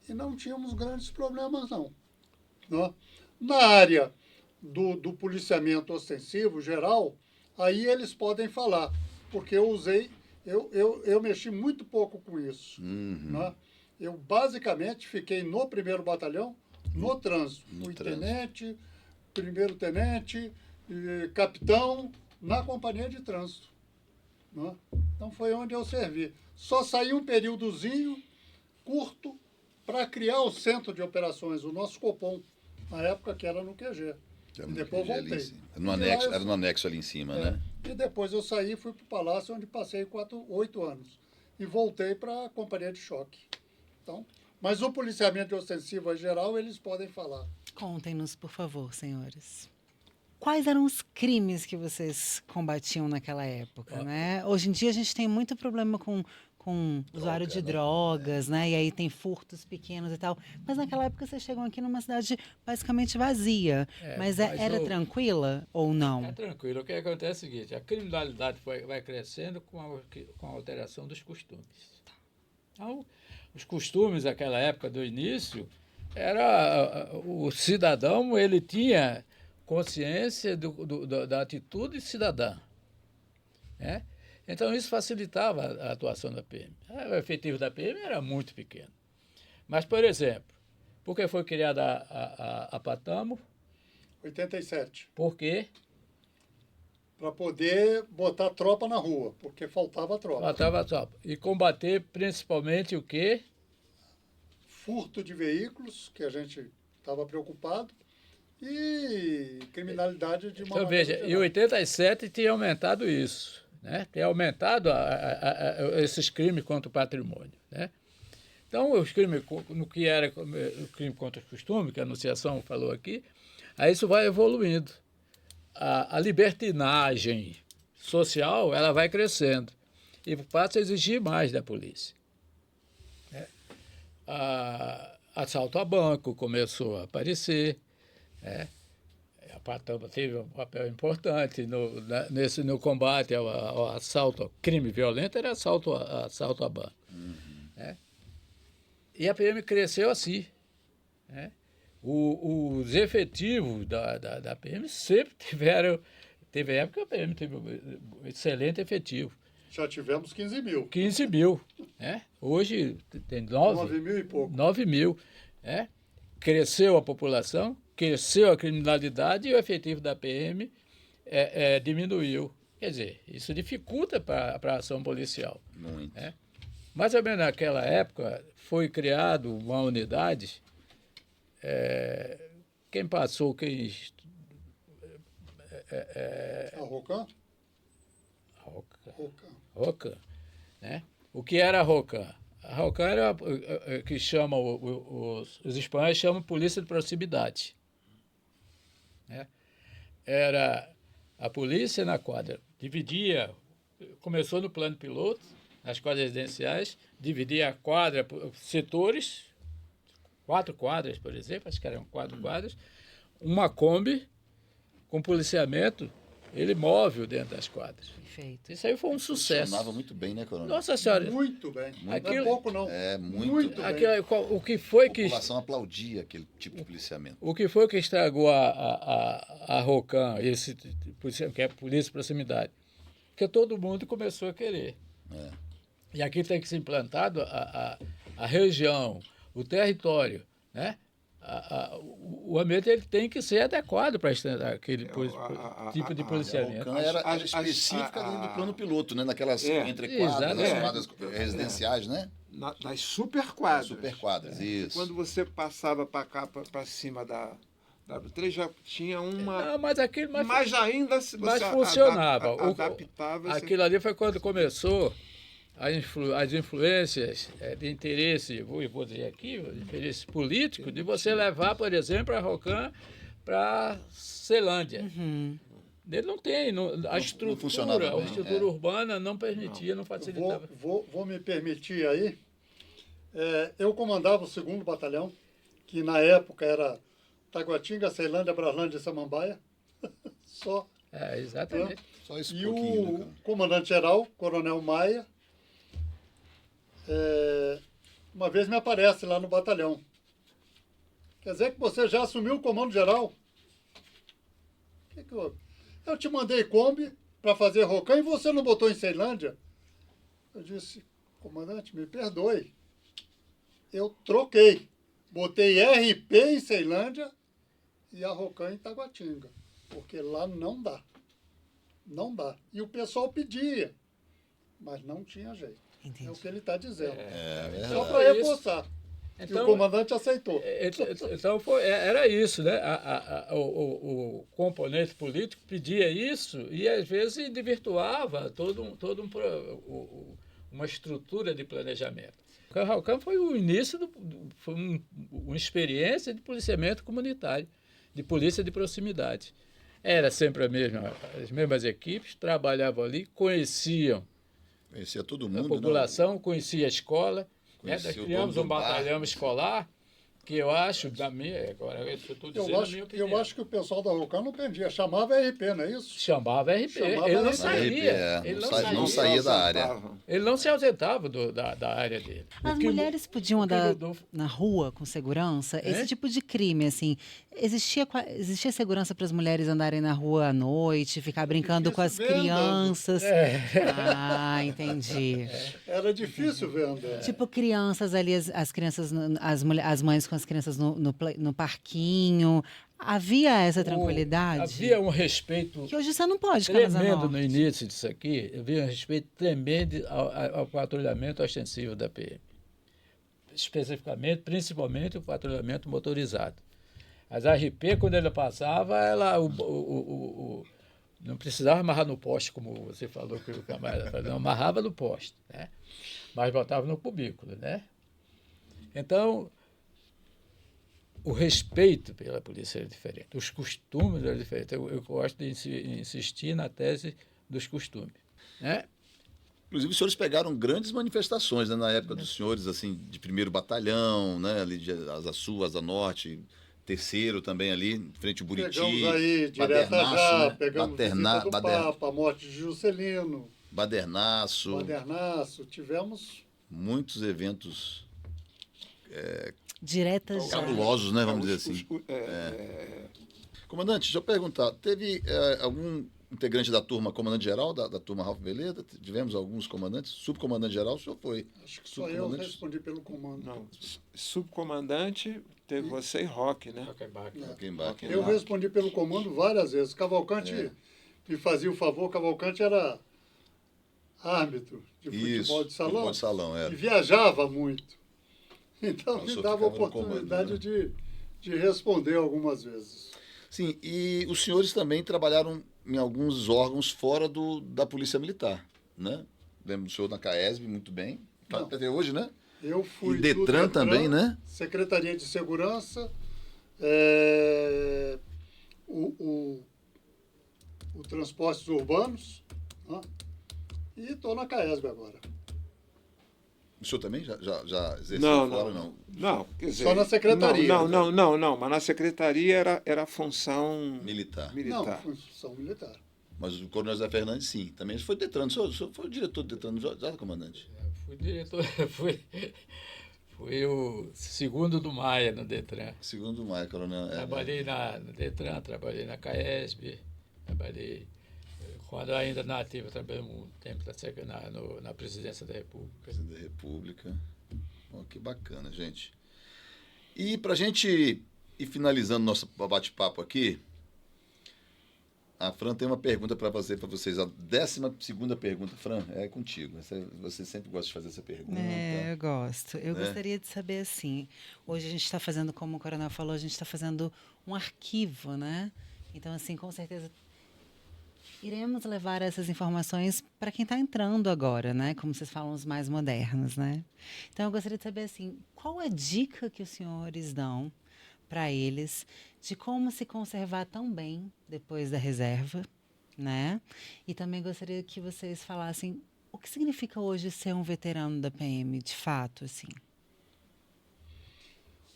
E não tínhamos grandes problemas, não. Na área do policiamento ostensivo geral, aí eles podem falar, porque eu mexi muito pouco com isso. Né? Eu basicamente fiquei no 1º Batalhão, no trânsito. Fui tenente, 1º tenente, capitão, na companhia de trânsito. Né? Então foi onde eu servi. Só saí um períodozinho curto para criar o centro de operações, o nosso Copom, na época que era no QG. E depois voltei. Era no anexo ali em cima, né? E depois eu saí e fui para o Palácio, onde passei 8 anos. E voltei para a companhia de choque. Então, mas o policiamento ostensivo em geral, eles podem falar. Contem-nos, por favor, senhores. Quais eram os crimes que vocês combatiam naquela época, né? Hoje em dia a gente tem muito problema com usuário de drogas, né? E aí tem furtos pequenos e tal. Mas naquela época vocês chegam aqui numa cidade basicamente vazia. Mas era tranquila ou não? É tranquilo. O que acontece é o seguinte, a criminalidade vai crescendo com a alteração dos costumes. Então, os costumes daquela época do início, o cidadão, ele tinha consciência da atitude cidadã, né? Então, isso facilitava a atuação da PM. O efetivo da PM era muito pequeno. Mas, por exemplo, por que foi criada a Patamo? 87. Por quê? Para poder botar tropa na rua, porque faltava tropa. Faltava tropa. E combater principalmente o quê? Furto de veículos, que a gente estava preocupado, e criminalidade de uma Então, veja, em 87 tinha aumentado isso. Né? Tem aumentado esses crimes contra o patrimônio. Né? Então, os crimes, no que era o crime contra o costume, que a Anunciação falou aqui, aí isso vai evoluindo. A libertinagem social, ela vai crescendo e passa a exigir mais da polícia. Né? Assalto a banco começou a aparecer, né? A Patamo teve um papel importante no combate ao assalto, ao crime violento, era assalto a banco. né? E a PM cresceu assim, né? Os efetivos da PM sempre tiveram... Teve época que a PM teve um excelente efetivo. Já tivemos 15 mil. 15 mil, né? Hoje tem 9 mil e pouco. 9 mil, né? Cresceu a população, cresceu a criminalidade e o efetivo da PM diminuiu. Quer dizer, isso dificulta para a ação policial. Muito. Né? Mais ou menos naquela época foi criado uma unidade, quem passou, A Rocan? ROCAM, né? O que era a ROCAM? A ROCAM era que chama, os espanhóis chamam polícia de proximidade. Né? Era a polícia na quadra. Começou no plano piloto, nas quadras residenciais, dividia a quadra por setores, 4 quadras, por exemplo, acho que eram 4 quadras, uma Kombi com policiamento, ele móvel dentro das quadras. Perfeito. Isso aí foi um sucesso. Funcionava muito bem, né, Coronel? Nossa Senhora. Muito bem. Não é Aquilo- pouco, não. Muito. bem. O que foi A que população aplaudia aquele tipo de policiamento. O que foi que estragou a ROCAM, que é a polícia de proximidade? Porque todo mundo começou a querer. É. E aqui tem que ser implantado a região, o território, né? O ambiente ele tem que ser adequado para aquele tipo de A policiamento. Rocan era específica do plano piloto, né? Naquelas entrequadras, exatamente. as quadras residenciais, né? Das superquadras. Superquadras, isso. Quando você passava para cá, para cima da W3, já tinha uma... Não, mas aquilo Mas ainda se você mas funcionava. adaptava... Aquilo ali foi quando começou as influências de interesse, vou dizer aqui, de interesse político, de você levar, por exemplo, a ROCAM para Ceilândia. Ele não tem, a funcionava bem, estrutura urbana não permitia, não facilitava. Vou me permitir aí. Eu comandava o 2º Batalhão, que na época era Taguatinga, Ceilândia, Braslândia e Samambaia. Só. Exatamente. Só isso E pouquinho, né, o cara? comandante-geral, Coronel Maia, uma vez me aparece lá no batalhão. Quer dizer que você já assumiu o comando geral? Que houve? Eu te mandei Kombi para fazer ROCAM e você não botou em Ceilândia? Eu disse, comandante, me perdoe. Eu troquei. Botei RP em Ceilândia e a ROCAM em Taguatinga. Porque lá não dá. Não dá. E o pessoal pedia, mas não tinha jeito. Entendi. É o que ele está dizendo. verdade. Só para reforçar. E Então, o comandante aceitou. Então era isso, né? O componente político pedia isso e às vezes desvirtuava uma estrutura de planejamento. O ROCAM foi o início, foi uma experiência de policiamento comunitário, de polícia de proximidade. Era sempre as mesmas equipes, trabalhavam ali, conheciam Conhecia todo a mundo, população, conhecia a escola. Conhecia Nós o criamos dono um do bar. batalhão escolar, que eu acho, agora eu estou dizendo a minha opinião. Eu acho que o pessoal da ROCAM não entendia. Chamava RP, não é isso? Chamava RP. Chamava Ele não RP. saía. RP, Ele não saía da área. Ele não se ausentava da área dele. As O que mulheres podiam o que andar mudou- na rua com segurança? Esse tipo de crime, assim, existia segurança para as mulheres andarem na rua à noite, ficar brincando com as difícil ver andando. crianças? Ah, entendi. Era difícil ver andando. Tipo crianças ali, as crianças, as mães com as crianças no parquinho. Havia essa tranquilidade? Havia um respeito Que hoje você não pode ficar na Zona tremendo no Norte. início disso aqui, havia um respeito tremendo ao patrulhamento ostensivo da PM. Especificamente, principalmente o patrulhamento motorizado. As RP, quando ela passava, não precisava amarrar no poste, como você falou que o camarada falou, não amarrava no poste, né? Mas botava no cubículo, né? Então, o respeito pela polícia era diferente, os costumes eram diferentes. Eu gosto de insistir na tese dos costumes, né? Inclusive, os senhores pegaram grandes manifestações, né, na época dos senhores, assim, de 1º Batalhão, né, ali de Asa Sul, Asa Norte, 3º também ali, em frente ao Buriti. Pegamos aí direta já, né? pegamos visita do Papa, a morte de Juscelino, Badernaço. Badernaço, tivemos muitos eventos Diretas já. cabulosos, né? Vamos Os- dizer assim. os- é, Comandante, deixa eu perguntar, teve algum integrante da turma comandante-geral, da turma Ralph Veleda? Tivemos alguns comandantes? Subcomandante-geral, o senhor foi? Acho que só eu Subcomandante? respondi pelo comando. não, subcomandante teve você e Roque, né? Aqui embaixo. Eu respondi pelo comando várias vezes. Cavalcante me fazia o favor, Cavalcante era árbitro de futebol de salão, futebol de salão, e viajava muito. Então Então, o me senhor dava a ficava no comando, oportunidade de responder algumas vezes. Sim, e os senhores também trabalharam em alguns órgãos fora da Polícia Militar, né? Lembro do senhor na CAESB, muito bem. Não. Até hoje, né? Eu fui E Detran também, né? Secretaria de Segurança, o Transportes Urbanos, né? E estou na CAESB agora. O senhor também já exerceu Não, fora, não, não? não. Quer dizer, Só na secretaria. Não. Mas na secretaria era função Militar. Não, militar. função militar. Mas o Coronel Zé Fernandes, sim. Também foi Detran. O senhor foi o diretor do Detran, já, comandante? Fui diretor, fui o segundo do Maia no Detran. Segundo o Maia, Coronel. Trabalhei no Detran, trabalhei na CAESB, trabalhei, quando ainda na ativa, trabalhei um tempo na Presidência da República. Presidente da República. Bom, que bacana, gente. E para a gente ir finalizando nosso bate-papo aqui, a Fran tem uma pergunta para fazer para vocês. A 12ª pergunta, Fran, é contigo. Você sempre gosta de fazer essa pergunta. Eu gosto. Eu Né? gostaria de saber assim. Hoje a gente está fazendo, como o Coronel falou, a gente está fazendo um arquivo, né? Então, assim, com certeza iremos levar essas informações para quem está entrando agora, né? Como vocês falam, os mais modernos, né? Então, eu gostaria de saber assim, qual a dica que os senhores dão para eles de como se conservar tão bem depois da reserva, né? E também gostaria que vocês falassem o que significa hoje ser um veterano da PM, de fato, assim.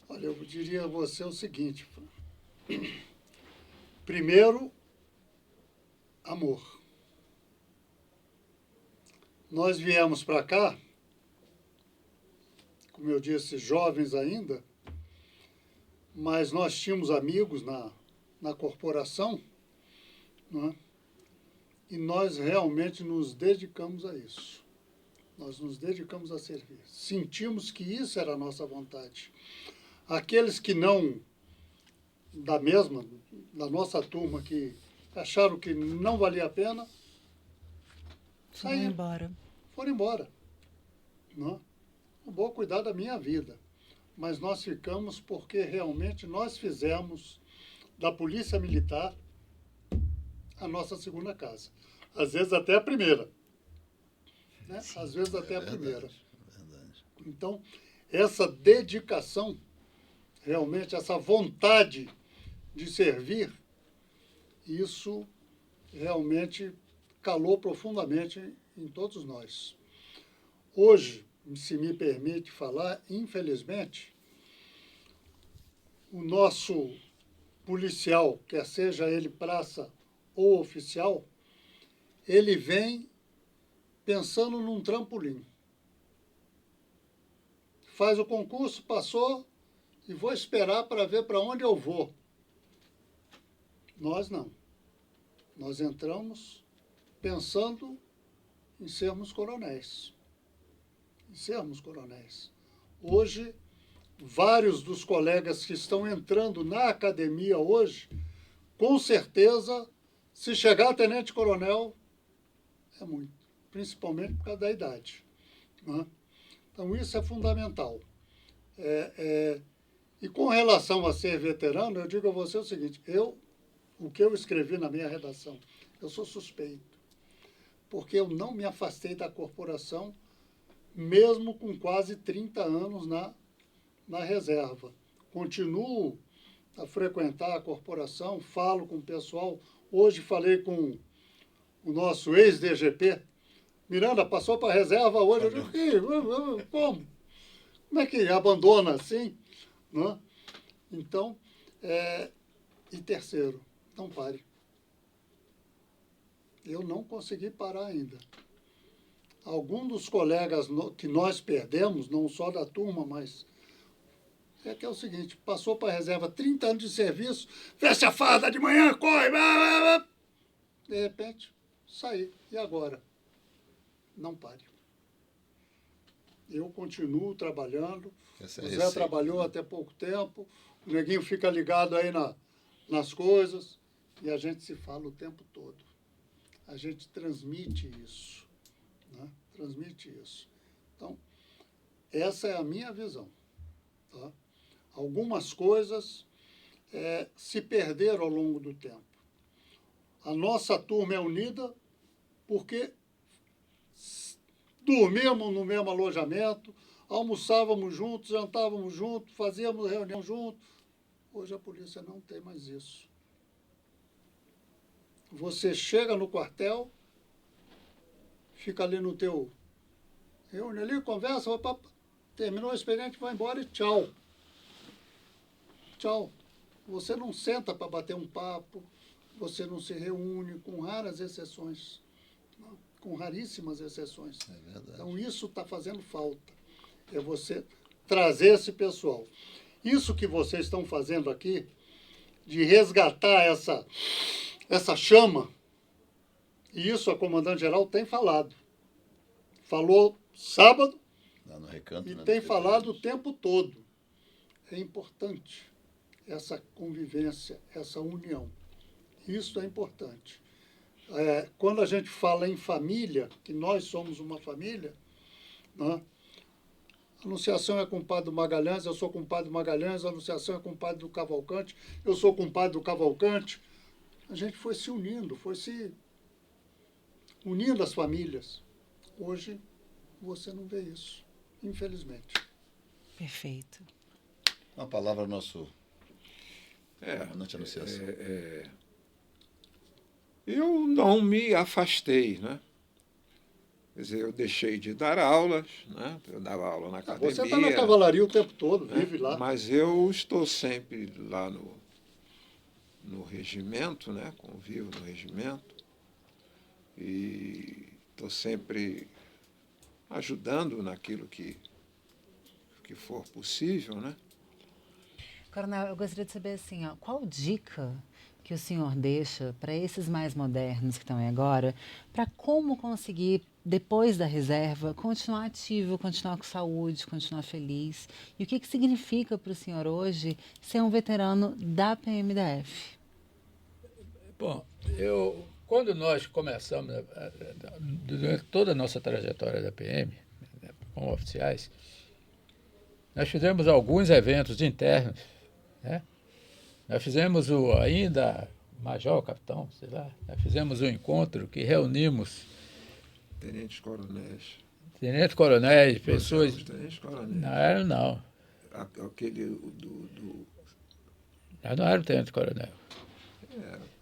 Olha, eu diria a você o seguinte. Primeiro, amor. Nós viemos para cá, como eu disse, jovens ainda, mas nós tínhamos amigos na corporação, né? E nós realmente nos dedicamos a isso. Nós nos dedicamos a servir. Sentimos que isso era a nossa vontade. Aqueles que não, da nossa turma, que acharam que não valia a pena, Foram embora. foram embora. Não? Eu vou cuidar da minha vida. Mas nós ficamos porque realmente nós fizemos da Polícia Militar a nossa segunda casa. Às vezes até a primeira. Né? Às vezes até a primeira. Verdade. Então, essa dedicação, realmente, essa vontade de servir, isso realmente calou profundamente em todos nós. Hoje, se me permite falar, infelizmente, o nosso policial, quer seja ele praça ou oficial, ele vem pensando num trampolim. Faz o concurso, passou, e vou esperar para ver para onde eu vou. Nós não. Nós entramos pensando em sermos coronéis. Em sermos coronéis. Hoje, vários dos colegas que estão entrando na academia hoje, com certeza, se chegar a tenente-coronel, é muito. Principalmente por causa da idade. Né? Então, isso é fundamental. E com relação a ser veterano, eu digo a você o seguinte, o que eu escrevi na minha redação, eu sou suspeito, porque eu não me afastei da corporação, mesmo com quase 30 anos na reserva. Continuo a frequentar a corporação, falo com o pessoal. Hoje falei com o nosso ex-DGP, Miranda, passou para a reserva hoje. Eu digo, como? Como é que abandona assim? Né? Então, e terceiro, não pare. Eu não consegui parar ainda. algum dos colegas que nós perdemos, não só da turma, mas que é o seguinte, passou para a reserva 30 anos de serviço, fecha a farda de manhã, corre, de repente, saí. E agora? Não pare. Eu continuo trabalhando, Essa é o a Zé receita, trabalhou né? até pouco tempo, o Neguinho fica ligado aí nas coisas, e a gente se fala o tempo todo. A gente transmite isso, né? Transmite isso. Então, essa é a minha visão. Tá? Algumas coisas se perderam ao longo do tempo. A nossa turma é unida porque dormíamos no mesmo alojamento, almoçávamos juntos, jantávamos juntos, fazíamos reunião juntos. Hoje a polícia não tem mais isso. Você chega no quartel, fica ali no teu... reúne ali, conversa, terminou o expediente, vai embora e tchau. Tchau. Você não senta para bater um papo, você não se reúne, com raras exceções. Não, com raríssimas exceções. É verdade. Então, isso está fazendo falta. É você trazer esse pessoal. Isso que vocês estão fazendo aqui, de resgatar essa chama, e isso a comandante-geral tem falado. Falou sábado Lá no Recanto, e né, tem do falado o Presidente. tempo todo. É importante essa convivência, essa união. Isso é importante. Quando a gente fala em família, que nós somos uma família, né? A Anunciação é compadre do Magalhães, eu sou compadre do Magalhães, a Anunciação é compadre do Cavalcante, eu sou compadre do Cavalcante. A gente foi se unindo, foi se unindo as famílias. Hoje você não vê isso, infelizmente. Perfeito. Uma palavra ao nosso comandante Anunciação. Eu não me afastei, né? Quer dizer, eu deixei de dar aulas, né? Eu dava aula na academia. Você está na cavalaria o tempo todo, né? vive lá. Mas eu estou sempre lá no regimento, né? Convivo no regimento. E estou sempre ajudando naquilo que for possível, né? Coronel, eu gostaria de saber assim, ó, qual dica que o senhor deixa para esses mais modernos que estão aí agora, para como conseguir, depois da reserva, continuar ativo, continuar com saúde, continuar feliz? E o que significa para o senhor hoje ser um veterano da PMDF? Bom, quando nós começamos, durante toda a nossa trajetória da PM, né, como oficiais, nós fizemos alguns eventos internos, né? Nós fizemos ainda major, capitão, sei lá, nós fizemos um encontro que reunimos tenentes coronéis, pessoas... Tenentes coronéis. Não eram, não. Aquele Nós não éramos tenente coronel.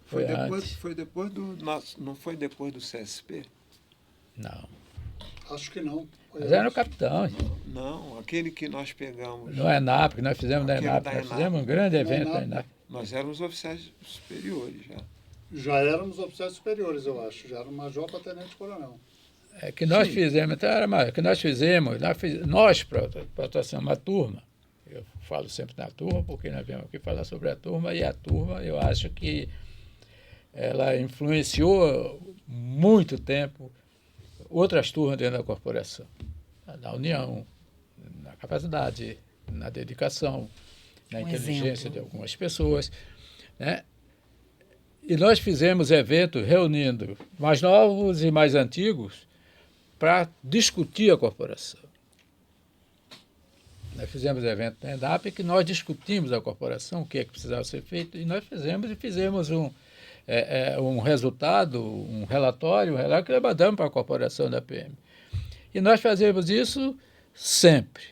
Foi antes. Foi depois do nosso, não foi depois do CSP? Não. Acho que não. Nós éramos capitães. Não, aquele que nós pegamos. No ENAP, que nós fizemos na Aquele ENAP. da Nós ENAP. fizemos um grande evento ENAP. na ENAP. Nós éramos oficiais superiores já. Já éramos oficiais superiores, eu acho. Já era major para tenente-coronel. É que nós Sim. fizemos, então era mais, que nós fizemos, nós protossamos uma turma, eu falo sempre na turma, porque nós viemos aqui falar sobre a turma, e a turma, eu acho que ela influenciou muito tempo outras turmas dentro da corporação, na união, na capacidade, na dedicação, na inteligência exemplo. de algumas pessoas, né? E nós fizemos eventos reunindo mais novos e mais antigos para discutir a corporação. Nós fizemos evento na ENAP que nós discutimos a corporação, o que é que precisava ser feito, e nós fizemos um resultado, um relatório que nós mandamos para a corporação da PM. E nós fazemos isso sempre,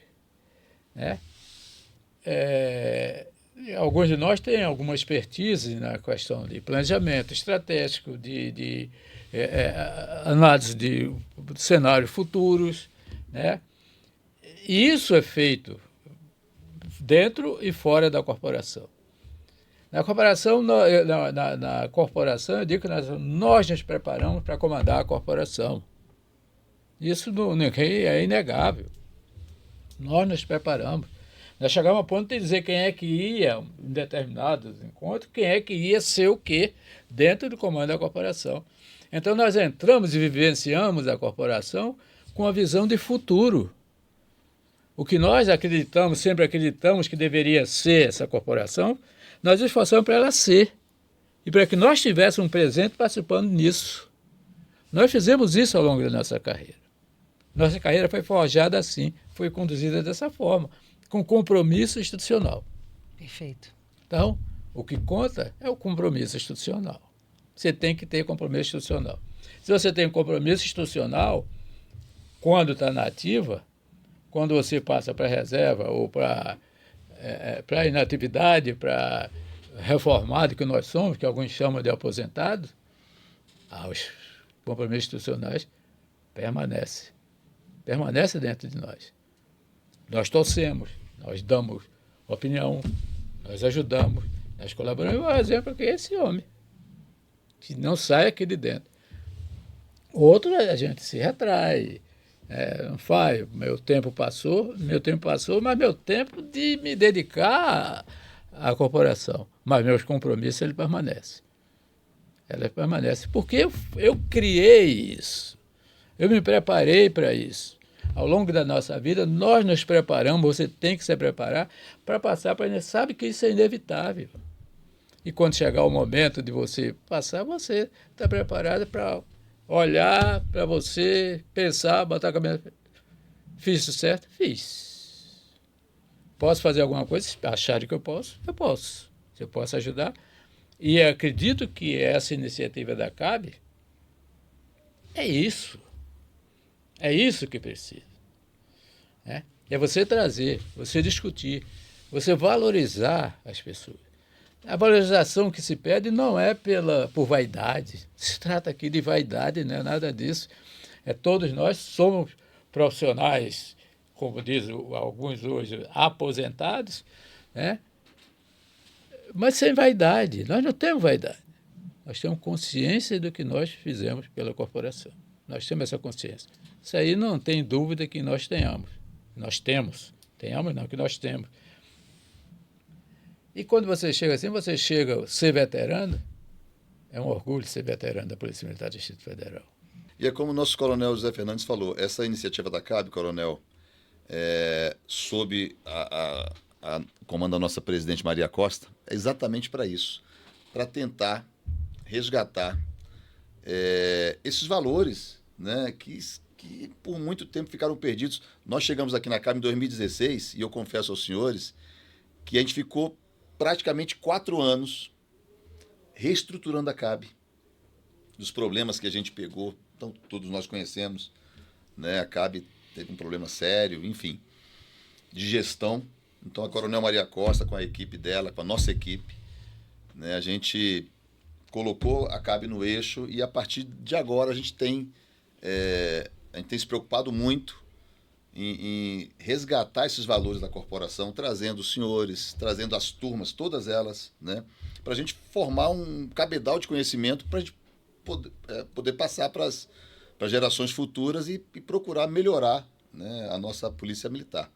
né? Alguns de nós têm alguma expertise na questão de planejamento estratégico, de análise de cenários futuros, né? E isso é feito dentro e fora da corporação. Na corporação, na corporação, eu digo que nós nos preparamos para comandar a corporação. Isso é inegável. Nós nos preparamos. Nós chegamos a ponto de dizer quem é que ia, em determinados encontros, quem é que ia ser o quê dentro do comando da corporação. Então, nós entramos e vivenciamos a corporação com a visão de futuro. O que nós acreditamos, sempre acreditamos que deveria ser essa corporação, nós esforçamos para ela ser. E para que nós tivéssemos um presente participando nisso. Nós fizemos isso ao longo da nossa carreira. Nossa carreira foi forjada assim, foi conduzida dessa forma, com compromisso institucional. Perfeito. Então, o que conta é o compromisso institucional. Você tem que ter compromisso institucional. Se você tem um compromisso institucional, quando está na ativa, quando você passa para reserva ou para inatividade, para reformado que nós somos, que alguns chamam de aposentados, os compromissos institucionais permanecem dentro de nós. Nós torcemos, nós damos opinião, nós ajudamos, nós colaboramos. Um exemplo aqui é esse homem, que não sai aqui de dentro. Outro, a gente se retrai, não faz. Meu tempo passou, mas meu tempo de me dedicar à corporação. Mas meus compromissos, ele permanece. Ela permanece. Porque eu criei isso. Eu me preparei para isso. Ao longo da nossa vida, nós nos preparamos, você tem que se preparar para passar para ele. Sabe que isso é inevitável. E quando chegar o momento de você passar, você está preparado para olhar para você, pensar, botar a cabeça. Fiz isso certo? Fiz. Posso fazer alguma coisa? Se acharem que eu posso, eu posso. Se eu posso ajudar. E acredito que essa iniciativa da CAB é isso. É isso que precisa. É você trazer, você discutir, você valorizar as pessoas. A valorização que se pede não é por vaidade. Se trata aqui de vaidade, não é nada disso. Todos nós somos profissionais, como dizem alguns hoje, aposentados, mas sem vaidade. Nós não temos vaidade. Nós temos consciência do que nós fizemos pela corporação. Nós temos essa consciência. Isso aí não tem dúvida que nós tenhamos. Nós temos. Tenhamos não, que nós temos. E quando você chega assim, você chega a ser veterano, é um orgulho ser veterano da Polícia Militar do Distrito Federal. E é como o nosso coronel José Fernandes falou, essa iniciativa da CAB, coronel, sob o comando da nossa presidente Maria Costa, é exatamente para isso, para tentar resgatar esses valores, né, que por muito tempo ficaram perdidos. Nós chegamos aqui na CAB em 2016, e eu confesso aos senhores que a gente ficou praticamente 4 anos reestruturando a CAB, dos problemas que a gente pegou. Então, todos nós conhecemos, né? A CAB teve um problema sério, enfim, de gestão. Então, a Coronel Maria Costa, com a equipe dela, com a nossa equipe, né? A gente colocou a CAB no eixo e, a partir de agora, a gente tem se preocupado muito em resgatar esses valores da corporação, trazendo os senhores, trazendo as turmas, todas elas, né? Para a gente formar um cabedal de conhecimento para a gente poder passar para as gerações futuras e procurar melhorar, né, a nossa polícia militar.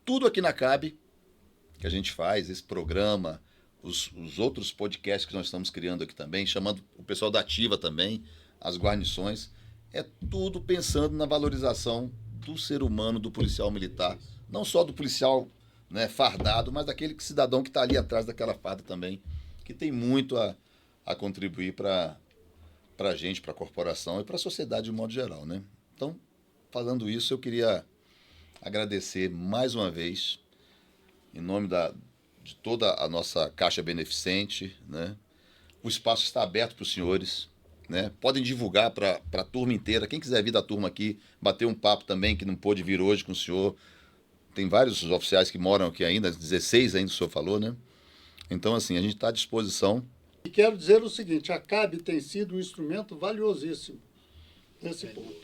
Tudo aqui na CAB que a gente faz, esse programa, os outros podcasts que nós estamos criando aqui também, chamando o pessoal da ativa também, as guarnições, é tudo pensando na valorização do ser humano, do policial militar, não só do policial, né, fardado, mas daquele cidadão que está ali atrás daquela farda também, que tem muito a contribuir para a gente, para a corporação e para a sociedade de modo geral, né? Então, falando isso, eu queria agradecer mais uma vez, em nome de toda a nossa Caixa Beneficente, né? O espaço está aberto para os senhores, né? Podem divulgar para a turma inteira. Quem quiser vir da turma aqui, bater um papo também, que não pôde vir hoje com o senhor. Tem vários oficiais que moram aqui ainda, 16 ainda o senhor falou, né? Então, assim, a gente está à disposição. E quero dizer o seguinte, a CAB tem sido um instrumento valiosíssimo nesse ponto,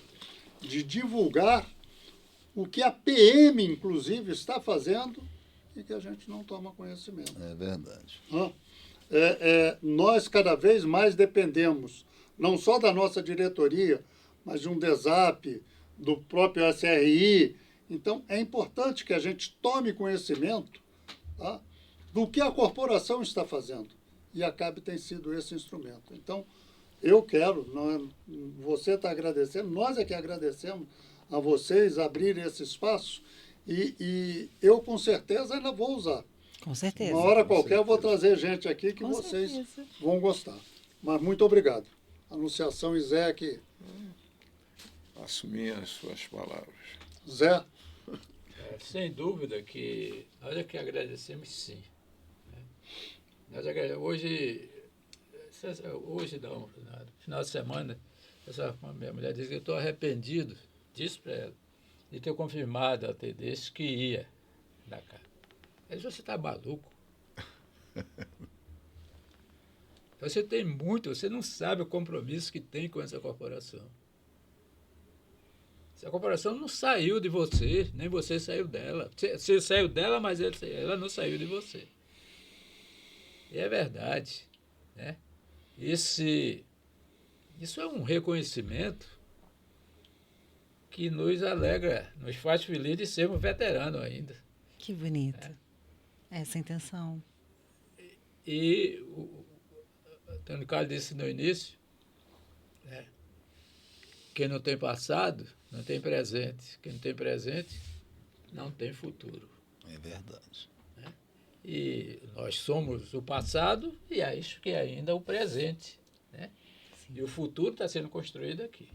de divulgar o que a PM, inclusive, está fazendo e que a gente não toma conhecimento. É verdade. Nós cada vez mais dependemos, não só da nossa diretoria, mas de um DESAP, do próprio SRI. Então, é importante que a gente tome conhecimento, tá, do que a corporação está fazendo. E a CAB tem sido esse instrumento. Então, eu quero, você está agradecendo, nós é que agradecemos a vocês abrir esse espaço e eu, com certeza, ainda vou usar. Com certeza. Uma hora qualquer eu vou trazer gente aqui que Com vocês certeza. vão gostar. Mas muito obrigado. Anunciação e Zé aqui. Assumir as suas palavras. Zé, Sem dúvida que nós é que agradecemos, sim. Nós hoje não, no final de semana, minha mulher disse que eu estou arrependido, disse para ela, de ter confirmado a TDS que ia da casa. Ela disse, você está maluco? Você tem muito, você não sabe o compromisso que tem com essa corporação. Essa corporação não saiu de você, nem você saiu dela. Você saiu dela, mas ela não saiu de você. E é verdade, né? Isso é um reconhecimento que nos alegra, nos faz feliz de sermos veteranos ainda. Que bonito. Essa intenção. E o Antônio Carlos disse no início, né? Quem não tem passado, não tem presente. Quem não tem presente, não tem futuro. É verdade. E nós somos o passado e acho que ainda o presente, né? E o futuro está sendo construído aqui.